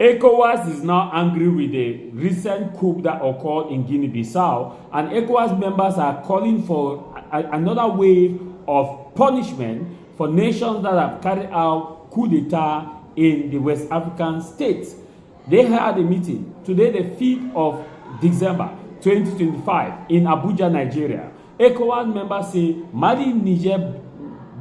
ECOWAS is now angry with the recent coup that occurred in Guinea-Bissau, and ECOWAS members are calling for another wave of punishment for nations that have carried out coup d'etat in the West African states. They had a meeting today, the 5th of December 2025 in Abuja, Nigeria. ECOWAS members say Mali, Niger,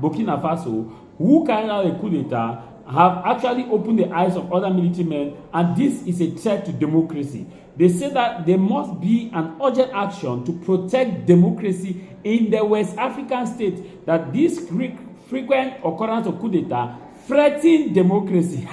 Burkina Faso, who carried out a coup d'etat, have actually opened the eyes of other military men, and this is a threat to democracy. They say that there must be an urgent action to protect democracy in the West African states, that this frequent occurrence of coup d'etat threaten democracy.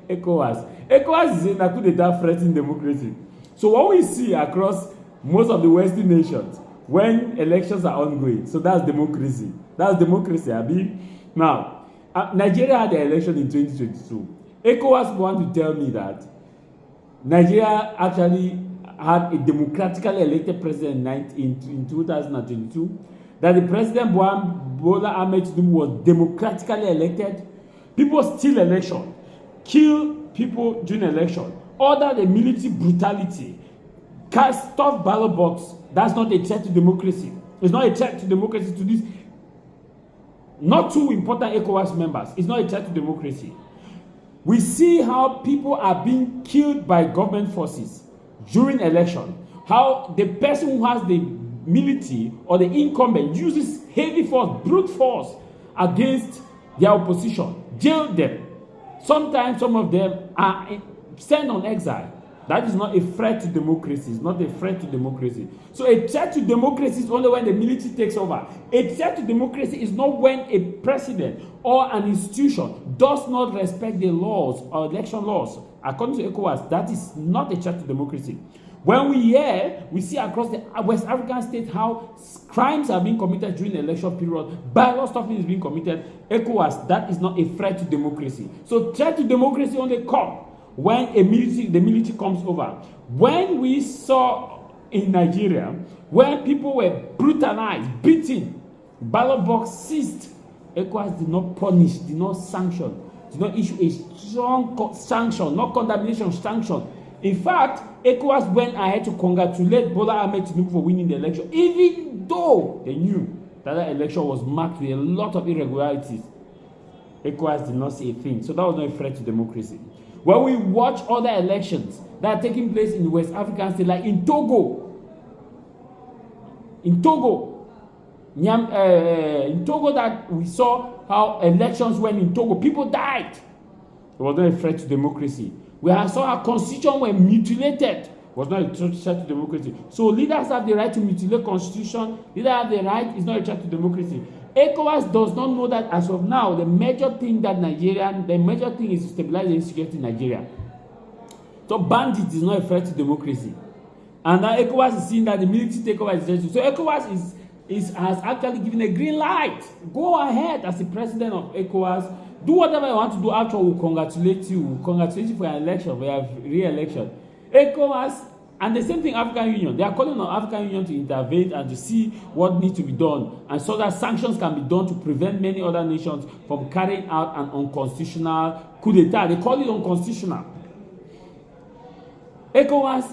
ECOWAS is in a coup d'etat threatening democracy. So what we see across most of the Western nations when elections are ongoing, so that's democracy. That's democracy, Abi. Now, Nigeria had the election in 2022. ECOWAS want to tell me that Nigeria actually had a democratically elected president in 2022, that the president Bola Ahmed Tinubu was democratically elected. People steal election, kill people during election, order the military brutality, cast stuff ballot box. That's not a threat to democracy. It's not a threat to democracy to this. Not two important ECOWAS members. It's not a threat to democracy. We see how people are being killed by government forces during election. How the person who has the military or the incumbent uses heavy force, brute force against their opposition, jail them. Sometimes some of them are sent on exile. That is not a threat to democracy. It's not a threat to democracy. So a threat to democracy is only when the military takes over. A threat to democracy is not when a president or an institution does not respect the laws or election laws. According to ECOWAS, that is not a threat to democracy. When we see across the West African states how crimes are being committed during the election period, ballot stuffing is being committed, ECOWAS, that is not a threat to democracy. So threat to democracy only comes when the military comes over. When we saw in Nigeria, when people were brutalized, beaten, ballot box seized, ECOWAS did not punish, did not sanction, did not issue a strong sanction, not condemnation, sanction. In fact, ECOWAS went ahead to congratulate Bola Ahmed Tinubu for winning the election, even though they knew that the election was marked with a lot of irregularities. ECOWAS did not say a thing. So that was not a threat to democracy. When we watch other elections that are taking place in West African states, like in Togo, that we saw how elections went in Togo, people died. It was not a threat to democracy. We saw our constitution were mutilated. It was not a threat to democracy. So leaders have the right to mutilate constitution. Leaders have the right. It's not a threat to democracy. ECOWAS does not know that as of now, the major thing is to stabilize the insecurity in Nigeria. So bandits is not a threat to democracy. And now ECOWAS is seeing that the military takeover is threatening. So ECOWAS has actually given a green light. Go ahead as the president of ECOWAS. Do whatever you want to do. After we'll congratulate you. We'll congratulate you for your election, for your re-election. ECOWAS, and the same thing African Union. They are calling on African Union to intervene and to see what needs to be done, and so that sanctions can be done to prevent many other nations from carrying out an unconstitutional coup d'etat. They call it unconstitutional. ECOWAS,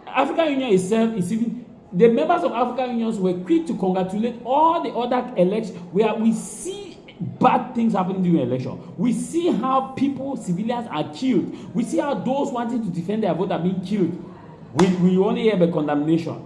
African Union itself is even, the members of African Unions were quick to congratulate all the other elections where we see bad things happening during election. We see how civilians are killed. We see how those wanting to defend their vote are being killed. We only hear by condemnation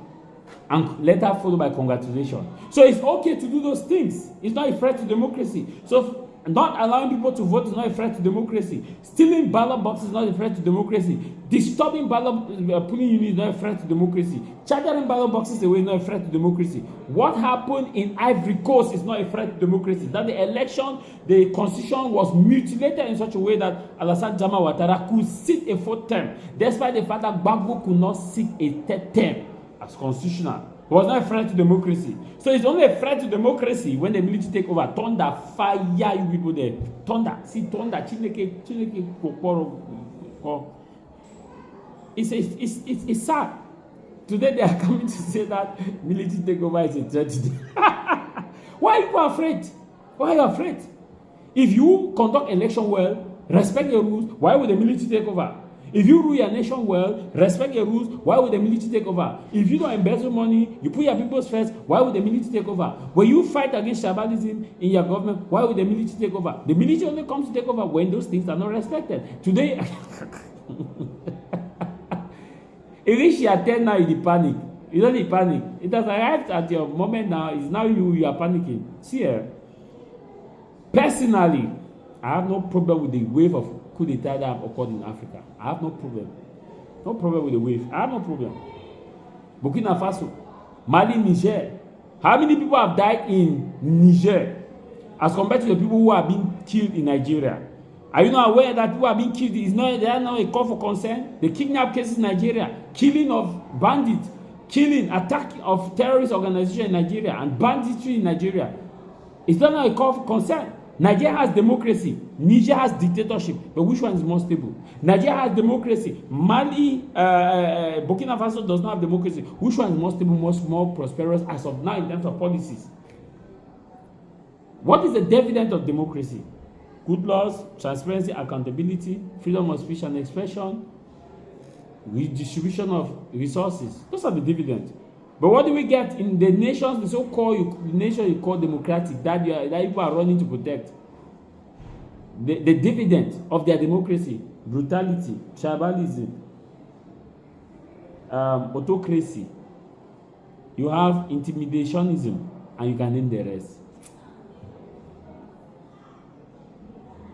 and later followed by congratulation. So it's okay to do those things. It's not a threat to democracy. So not allowing people to vote is not a threat to democracy. Stealing ballot boxes is not a threat to democracy. Disturbing polling units is not a threat to democracy. Chartering ballot boxes away is not a threat to democracy. What happened in Ivory Coast is not a threat to democracy. That the election, the constitution was mutilated in such a way that Alassane Jama Ouattara could sit a fourth term, despite the fact that Gbagbo could not seek a third term as constitutional. It was not a threat to democracy. So it's only a threat to democracy when the military take over. Thunder, fire, you people there. Thunder, see thunder. Chineke, kokoro. It's sad. Today they are coming to say that military takeover is a threat to them. Why are you afraid? Why are you afraid? If you conduct election well, respect the rules, why would the military take over? If you rule your nation well, respect the rules, why would the military take over? If you don't embezzle money, you put your people's first, why would the military take over? When you fight against tribalism in your government, why would the military take over? The military only comes to take over when those things are not respected. Today, if it's your turn now, you panic. You don't need panic. It has arrived at your moment now. It's now you are panicking. See here. Personally, I have no problem with the wave of coup d'etat that have occurred in Africa. I have no problem. No problem with the wave. I have no problem. Burkina Faso, Mali, Niger. How many people have died in Niger as compared to the people who are being killed in Nigeria? Are you not aware that people are being killed? They are not a call for concern. The kidnap cases in Nigeria, killing of bandits, killing, attack of terrorist organization in Nigeria, and banditry in Nigeria. It's not a call for concern. Nigeria has democracy. Niger has dictatorship. But which one is more stable? Nigeria has democracy. Mali, Burkina Faso does not have democracy. Which one is more stable, more prosperous as of now in terms of policies? What is the dividend of democracy? Good laws, transparency, accountability, freedom of speech and expression, redistribution of resources. Those are the dividends. But what do we get in the nations, the so-called nation you call democratic, that people are running to protect? The dividend of their democracy: brutality, tribalism, autocracy. You have intimidationism, and you can name the rest.